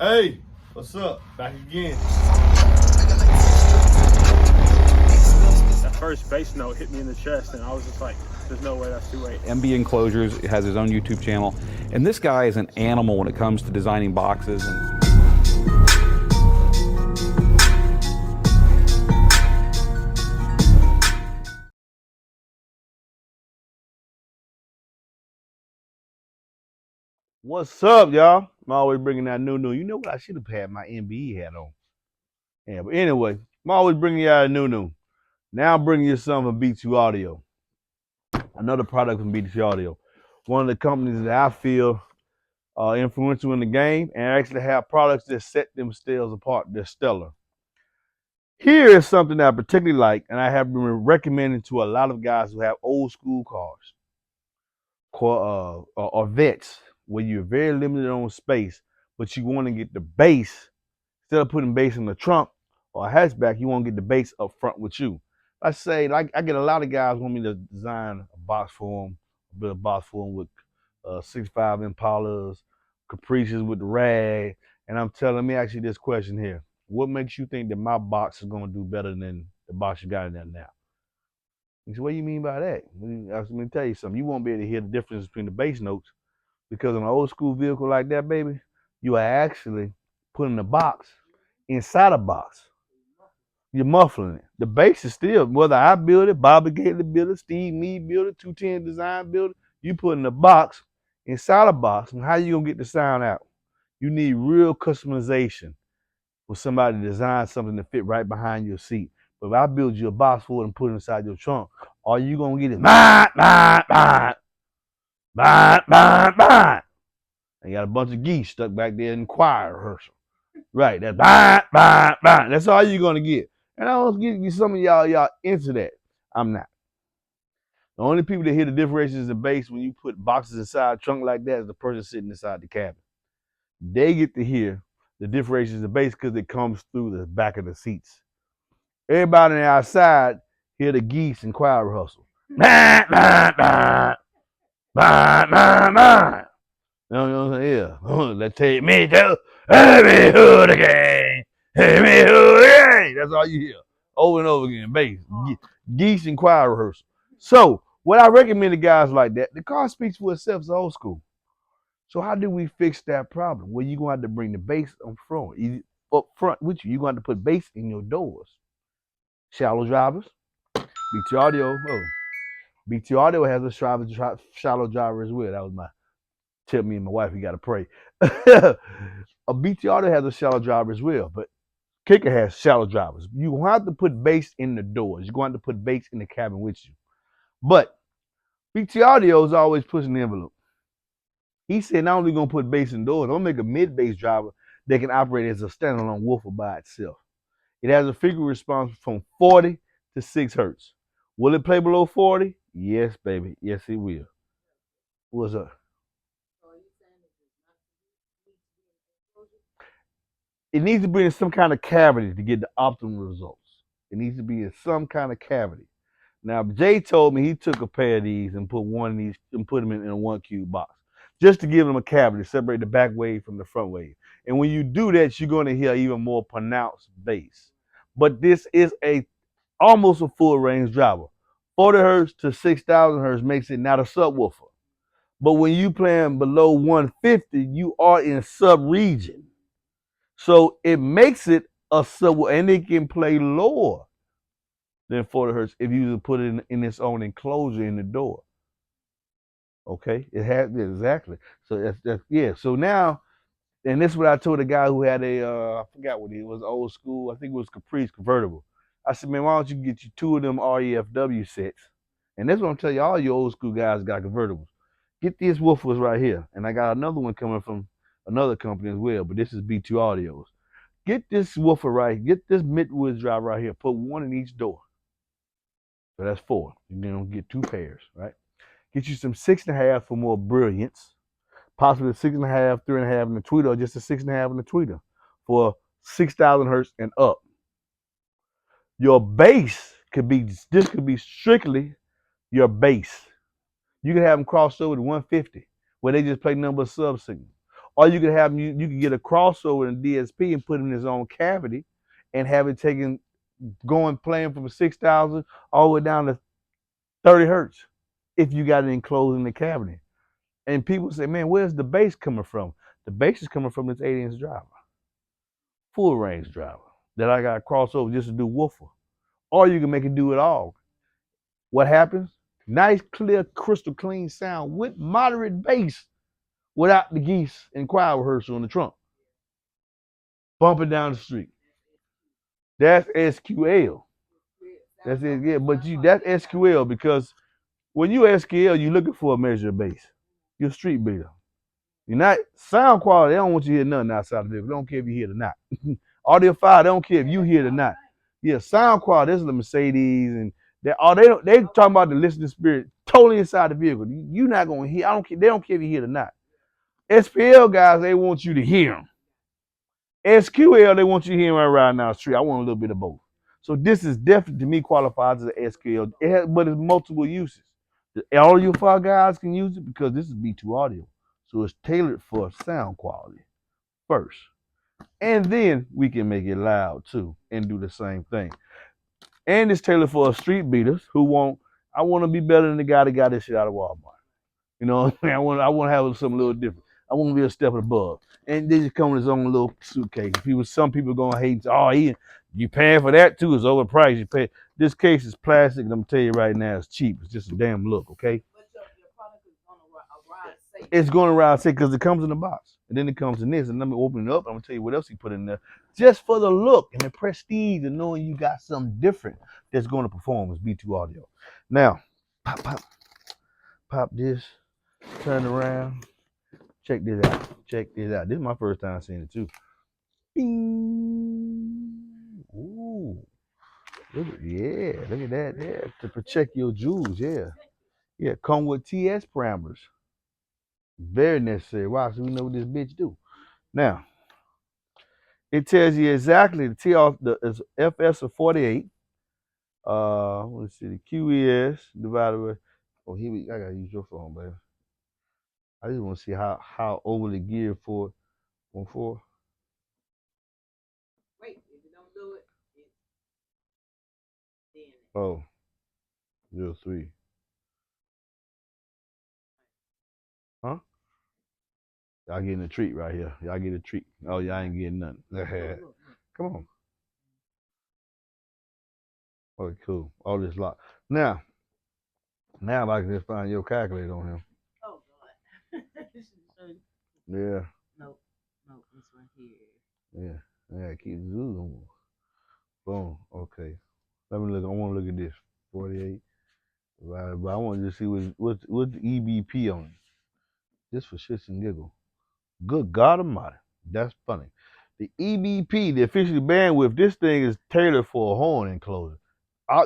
Hey, what's up? Back again. That first bass note hit me in the chest, and I was just like, there's no way that's 2.8. MB Enclosures has his own YouTube channel, and this guy is an animal when it comes to designing boxes. What's up, y'all? I'm always bringing that new. You know what? I should have had my MBE hat on. Yeah, but anyway, I'm always bringing y'all a new. Now I'm bringing you something from B2 Audio. Another product from B2 Audio. One of the companies that I feel are influential in the game and actually have products that set themselves apart. They're stellar. Here is something that I particularly like, and I have been recommending to a lot of guys who have old school cars or vets, where you're very limited on space, but you want to get the base. Instead of putting base in the trunk or a hatchback, you want to get the base up front with you. I say, like, I get a lot of guys want me to design a box for them, build a box for them with 65 Impalas, Caprices with the rag, and I'm telling them, let me ask you this question here. What makes you think that my box is going to do better than the box you got in there now? He said, what do you mean by that? Let me tell you something. You won't be able to hear the difference between the bass notes because in an old school vehicle like that, baby, you are actually putting the box inside a box. You're muffling it. The bass is still, whether I build it, Bobby Gately build it, Steve Meade build it, 210 Design build it, you putting the box inside a box. And how you going to get the sound out? You need real customization for somebody to design something to fit right behind your seat. But if I build you a box for it and put it inside your trunk, all you gonna get is bah. And you got a bunch of geese stuck back there in the choir rehearsal. Right, that's bah. That's all you're gonna get. And I want to get you some of y'all into that. I'm not. The only people that hear the differentiations in bass when you put boxes inside a trunk like that is the person sitting inside the cabin. They get to hear the differentiations in bass because it comes through the back of the seats. Everybody on the outside hear the geese and choir rehearsal. Bah. You know what I'm saying? Yeah. Let's take me to every hood again. Every hood again. That's all you hear. Over and over again. Bass. Geese and choir rehearsal. So, what I recommend to guys like that, the car speaks for itself. It's old school. So how do we fix that problem? Well, you're going to have to bring the bass up front with you. You're going to have to put bass in your doors. Shallow drivers. BT Audio. BT Audio has a shallow driver as well. That was my tip. Me and my wife, we got to pray. A BT Audio has a shallow driver as well, but Kicker has shallow drivers. You going to have to put bass in the doors. You're going to have to put bass in the cabin with you. But BT Audio is always pushing the envelope. He said, not only going to put bass in doors, I'm going to make a mid-bass driver that can operate as a standalone woofer by itself. It has a frequency response from 40 to 6 hertz. Will it play below 40? Yes, baby. Yes, it will. What's up? It needs to be in some kind of cavity to get the optimal results. It needs to be in some kind of cavity. Now, Jay told me he took a pair of these and put one of these and put them in a 1 cube box just to give them a cavity, separate the back wave from the front wave. And when you do that, you're going to hear even more pronounced bass. But this is almost a full range driver. 40 hertz to 6,000 hertz makes it not a subwoofer. But when you playing below 150, you are in sub region. So it makes it a subwoofer, and it can play lower than 40 hertz if you put it in its own enclosure in the door. Okay, it has exactly. So that's yeah. So now, and this is what I told a guy who had I forgot what it was, old school. I think it was Caprice convertible. I said, man, why don't you get you 2 of them REF8W sets? And that's what I'm telling you, all you old school guys got convertibles. Get these woofers right here. And I got another one coming from another company as well, but this is B2 Audios. Get this woofer right, get this mid-woods drive right here. Put one in each door. So that's 4. You're going to get 2 pairs, right? Get you some 6.5 for more brilliance. Possibly 6.5, 3.5 in the tweeter, or just a 6.5 in the tweeter for 6,000 hertz and up. Your bass could be strictly your bass. You can have them cross over to 150 where they just play number sub signals. Or you could have you could get a crossover in DSP and put him in his own cavity, and have it taken playing from 6,000 all the way down to 30 hertz, if you got it enclosed in the cavity. And people say, man, where's the bass coming from? The bass is coming from this 8-inch driver, full range driver that I got crossover just to do woofer. Or you can make it do it all. What happens? Nice, clear, crystal clean sound with moderate bass without the geese and choir rehearsal in the trunk. Bumping down the street. That's SQL. That's it. Yeah, but that's SQL, because when you SQL, you're looking for a measure of bass. You're a street beater. You're not sound quality. They don't want you to hear nothing outside of it. They don't care if you hear it or not. Audio file, they don't care if you hear it or not. Yeah, sound quality. This is the Mercedes, and they talking about the listening spirit totally inside the vehicle. You're not gonna hear. I don't care. They don't care if you hear it or not. SPL guys, they want you to hear them. SQL, they want you hearing right now the street. I want a little bit of both. So this is definitely, to me, qualified as an SQL. But it's multiple uses. The audiophile guys can use it because this is B2 audio. So it's tailored for sound quality first. And then we can make it loud too and do the same thing. And it's tailored for street beaters who I want to be better than the guy that got this shit out of Walmart. You know what I mean? I want to have something a little different. I want to be a step above. And they just come with his own little suitcase. Some people gonna hate and say, oh, you paying for that too? It's overpriced. You pay. This case is plastic, and I'm gonna tell you right now, it's cheap. It's just a damn look, okay? But your product is gonna ride safe. It's gonna ride safe because it comes in the box, and then it comes in this. And let me open it up. I'm gonna tell you what else he put in there, just for the look and the prestige and knowing you got something different that's gonna perform as B2 audio. Now, pop this. Turn around. Check this out. This is my first time seeing it too. Bing. Ooh. Look at that there. To protect your jewels, yeah. Yeah, come with TS parameters. Very necessary. Wow, so we know what this bitch do. Now, it tells you exactly the FS of 48. Let's see, the QES divided by, I gotta use your phone, baby. I just want to see how overly geared for 1.4. Wait, if you don't do it, then 0.3. Huh? Y'all getting a treat right here. Y'all get a treat. Oh, y'all ain't getting nothing. Come on. Okay, cool. All this lot. Now if I can just find your calculator on him. Oh God. Yeah. Nope, it's right here. Yeah, keep zooming. Boom. Okay. Let me look. I want to look at this. 48. But I want to see what's the EBP on it. Just for shits and giggles. Good God Almighty. That's funny. The EBP, the official bandwidth, this thing is tailored for a horn enclosure.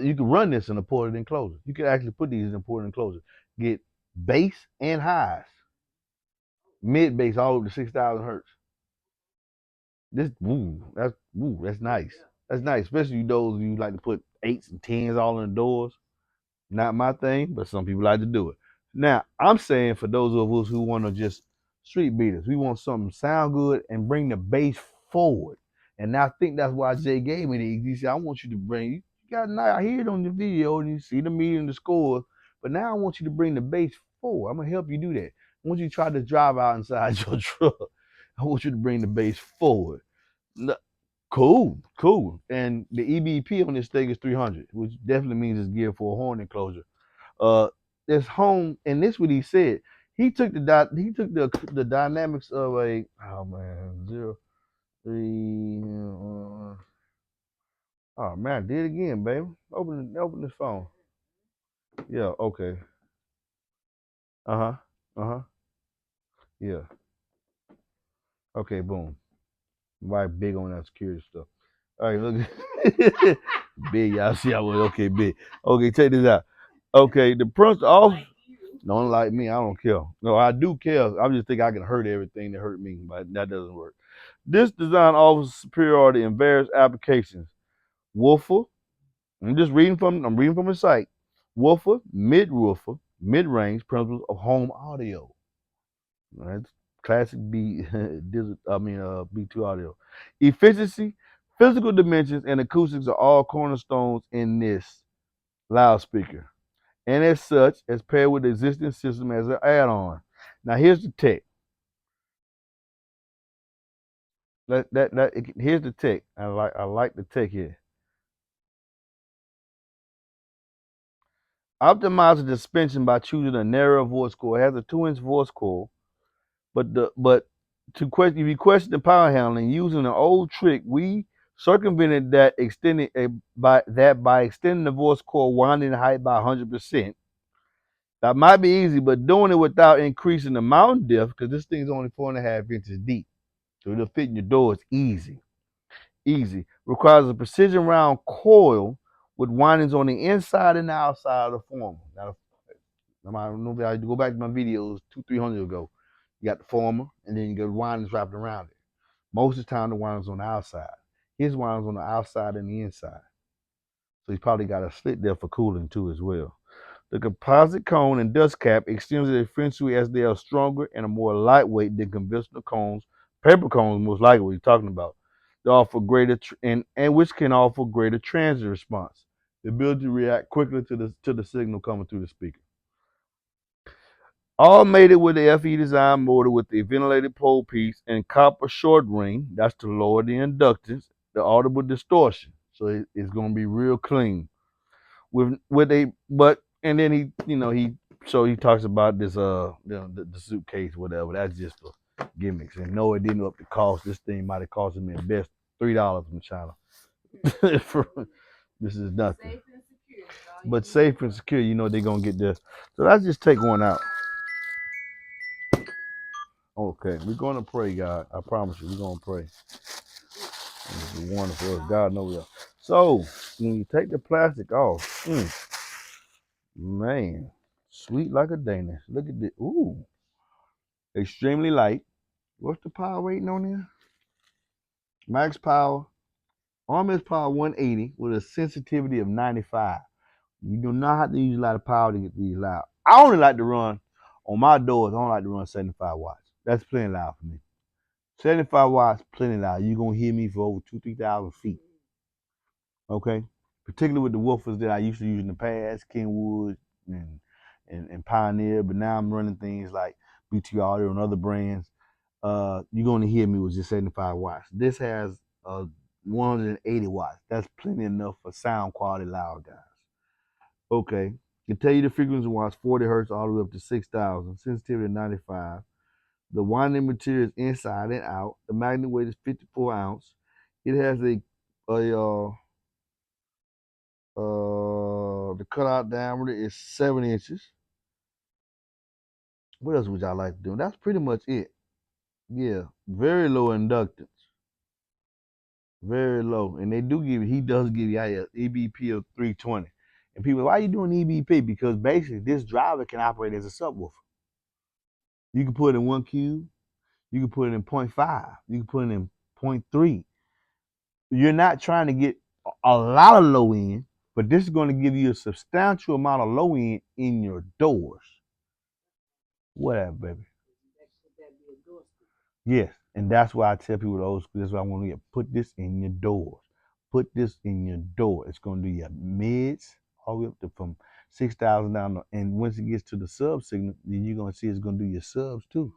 You can run this in a ported enclosure. You can actually put these in a ported enclosure. Get bass and highs. Mid bass all over to 6,000 hertz. That's nice. That's nice, especially those who like to put 8s and 10s all in the doors. Not my thing, but some people like to do it. Now, I'm saying for those of us who want to just street beaters, we want something sound good and bring the bass forward. And I think that's why Jay gave me these. He said, I want you to you got I hear it on the video and you see the meter and the scores, but now I want you to bring the bass forward. I'm gonna help you do that. I want you to try to drive out inside your truck. I want you to bring the bass forward. Cool. And the EBP on this thing is 300, which definitely means it's geared for a horn enclosure. This home, and this what he said. He took the dynamics of 0.3. Oh man, did it again, baby. Open this phone. Yeah, okay. Yeah. Okay, boom. Right, big on that security stuff. All right, look. Big, y'all see I was okay, big. Okay, check this out. Okay, the principle don't like me, I don't care. No, I do care. I just think I can hurt everything that hurt me, but that doesn't work. This design offers superiority in various applications. Woofer, I'm reading from the site. Woofer, mid-range principles of home audio. That's Classic B2 audio. Efficiency, physical dimensions, and acoustics are all cornerstones in this loudspeaker. And as such, as paired with the existing system as an add-on. Now here's the tech. Here's the tech. I like the tech here. Optimize the suspension by choosing a narrow voice coil. It has a 2-inch voice coil, but if you question the power handling using an old trick, we circumvented that by extending the voice coil winding height by 100%. That might be easy, but doing it without increasing the mounting depth, because this thing's only 4.5 inches deep, so it'll fit in your door. It's easy. Requires a precision round coil with windings on the inside and the outside of the former. Now, I don't know if I go back to my videos 200-300 ago. You got the former, and then you got windings wrapped around it. Most of the time, the windings on the outside. His windings on the outside and the inside. So he's probably got a slit there for cooling too as well. The composite cone and dust cap extends differentially as they are stronger and are more lightweight than conventional cones. Paper cones, most likely, what you're talking about. They offer greater and which can offer greater transit response, the ability to react quickly to the signal coming through the speaker. All mated with the FE design motor with the ventilated pole piece and copper short ring. That's to lower the inductance, the audible distortion. So it's going to be real clean. And then he talks about this the suitcase, whatever. That's just for gimmicks. And no, it didn't up the cost. This thing might have cost him at best $3 from China. This is nothing. But safe and secure, they're gonna get this. So let's just take one out. Okay, we're gonna pray, God. I promise you, we're gonna pray. This is wonderful. God knows we are. So when you take the plastic off, man, sweet like a Danish. Look at this. Ooh, extremely light. What's the power rating on there? Max power. RMS power 180 with a sensitivity of 95. You do not have to use a lot of power to get these loud. I only like to run on my doors. I don't like to run 75 watts. That's plenty loud for me. 75 watts, plenty loud. You're gonna hear me for over 2,000-3,000 feet. Okay, particularly with the woofers that I used to use in the past, Kenwood and Pioneer. But now I'm running things like BT Audio and other brands. You're gonna hear me with just 75 watts. This has 180 watts. That's plenty enough for sound quality loud, guys. Okay, can tell you the frequency was 40 hertz all the way up to 6,000. Sensitivity 95. The winding material is inside and out. The magnet weight is 54 ounce. It has the cutout diameter is 7 inches. What else would y'all like to do? That's pretty much it. Yeah, very low inductance. Very low. And he does give you an EBP of 320. And people, why are you doing EBP? Because basically this driver can operate as a subwoofer. You can put it in 1 cube. You can put it in 0.5. You can put it in 0.3. You're not trying to get a lot of low end, but this is going to give you a substantial amount of low end in your doors. Whatever, baby. Yes, and that's why I tell people the old school. That's why I want to get. Put this in your doors. Put this in your door. It's going to do your mids all the way up to from 6,000 down. And once it gets to the sub signal, then you're going to see it's going to do your subs too.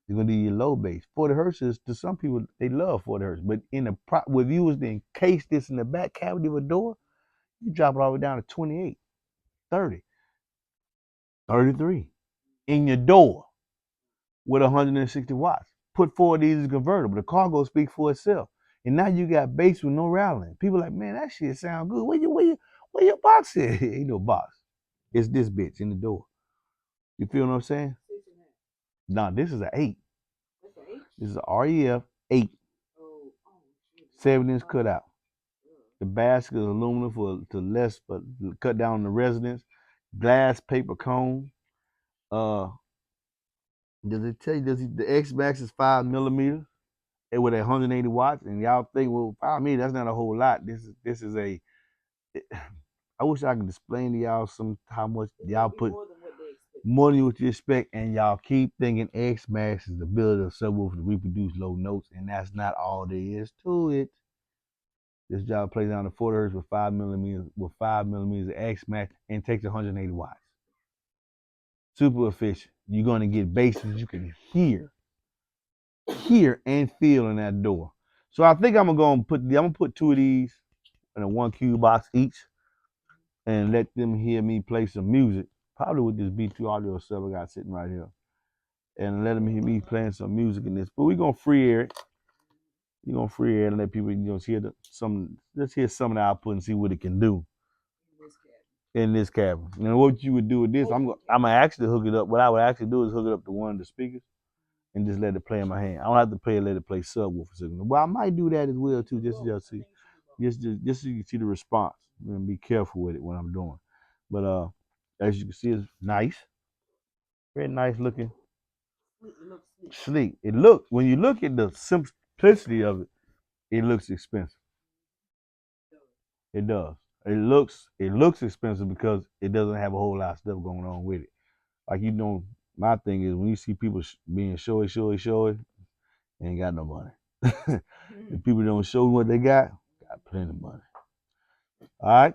You're going to do your low bass. 40 hertz is, to some people, they love 40 hertz. But if you was to encase this in the back cavity of a door, you drop it all the way down to 28, 30, 33 in your door with 160 watts. Put 4 of these as convertible. The car go speak for itself. And now you got bass with no rattling. People like, man, that shit sound good. Where your box is? Ain't no box. It's this bitch in the door. You feel what I'm saying? Nah, this is an 8. This is a REF8. 7-inch cutout. The basket is aluminum for cut down on the resonance. Glass paper cone. Does it tell you the X max is 5 millimeters with 180 watts? And y'all think, well, 5 millimeters, that's not a whole lot. This is I wish I could explain to y'all how much y'all put. more than what you expect, and y'all keep thinking X-Max is the ability of subwoofer to reproduce low notes, and that's not all there is to it. This job plays down to 40 hertz with 5 millimeters of X-Max and takes 180 watts. Super efficient. You're gonna get basses you can hear and feel in that door. So I think I'm gonna put 2 of these in a 1Q box each, and let them hear me play some music. Probably with this B2 audio stuff I got sitting right here, and let them hear me playing some music in this. But we're gonna free air it. You're gonna free air it and let people hear let's hear some of the output and see what it can do in this cabin. And what you would do with this, I'm gonna actually hook it up. What I would actually do is hook it up to one of the speakers and just let it play in my hand. I don't have to let it play subwoofer signal. Well, I might do that as well too, just see, just so you can see the response and be careful with it when I'm doing. But as you can see, it's nice, very nice looking, sleek. When you look at the simplicity of it, it looks expensive. It does. It looks expensive because it doesn't have a whole lot of stuff going on with it. Like, my thing is when you see people being showy, they ain't got no money. If people don't show what they got plenty of money. All right.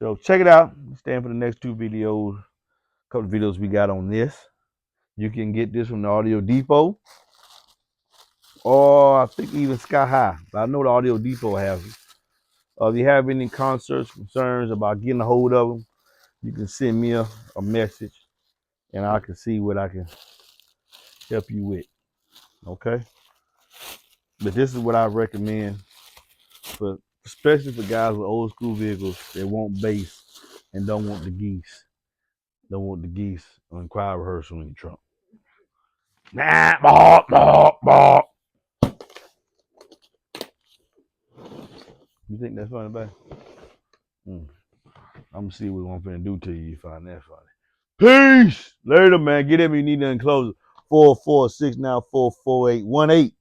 So check it out. Stand for the next 2 videos. A couple of videos we got on this. You can get this from the Audio Depot, or I think even Sky High. But I know the Audio Depot has it. If you have any concerns, concerns about getting a hold of them, you can send me a message, and I can see what I can help you with. Okay? But this is what I recommend, especially for guys with old school vehicles that want bass and don't want the geese. Don't want the geese on choir rehearsal in your trunk. Nah, bop, bop, bop. You think that's funny, babe? I'm gonna see what I'm finna do to you. You find that funny. Peace. Later, man. Get at me. You need an enclosure. 446 now 44818.